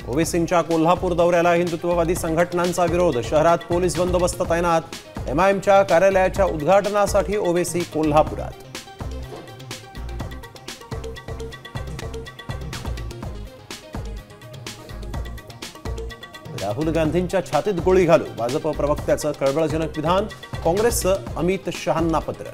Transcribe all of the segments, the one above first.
ओवेसींच्या कोल्हापूर दौऱ्याला हिंदुत्ववादी संघटनांचा विरोध, शहरात पोलीस बंदोबस्त तैनात। एमआयएमच्या कार्यालयाच्या उद्घाटनासाठी ओवेसी कोल्हापुरात। राहुल गांधींच्या छातीत गोळी घालू, भाजप प्रवक्त्याचं कळबळजनक विधान, काँग्रेसचं अमित शहांना पत्र।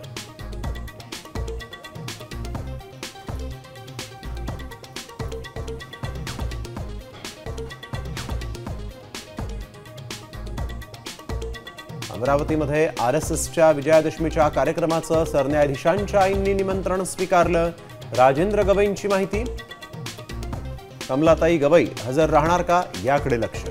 अमरावतीमध्ये आरएसएसच्या विजयादशमीच्या कार्यक्रमाचं सरन्यायाधीशांच्या आईंनी निमंत्रण स्वीकारलं। राजेंद्र गवईंची माहिती, कमलाताई गवई हजर राहणार का याकडे लक्ष।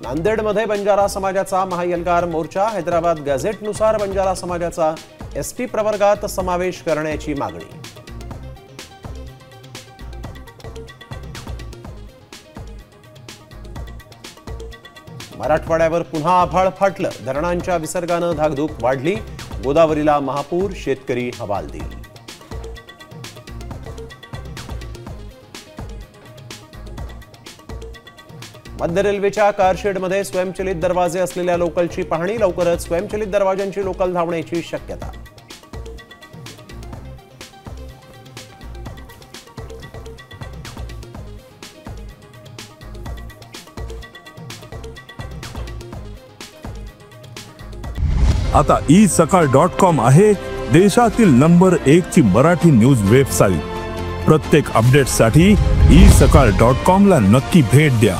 नांदेडमध्ये बंजारा समाजाचा महाएल्गार मोर्चा, हैदराबाद गॅझेटनुसार बंजारा समाजाचा एसटी प्रवर्गात समावेश करण्याची मागणी। मराठवाड्यावर पुन्हा आभाळ फाटलं, धरणांच्या विसर्गानं धाकधूक वाढली, गोदावरीला महापूर, शेतकरी हवालदिल। मध्य रेल्वेच्या कारशेडमध्ये स्वयंचलित दरवाजे असलेल्या लोकलची पाहणी, लवकरच स्वयंचलित दरवाजांची लोकल धावण्याची शक्यता। आता isakal.com आहे देशातील नंबर 1 ची मराठी न्यूज वेबसाईट। प्रत्येक अपडेटसाठी isakal.com ला नक्की भेट द्या।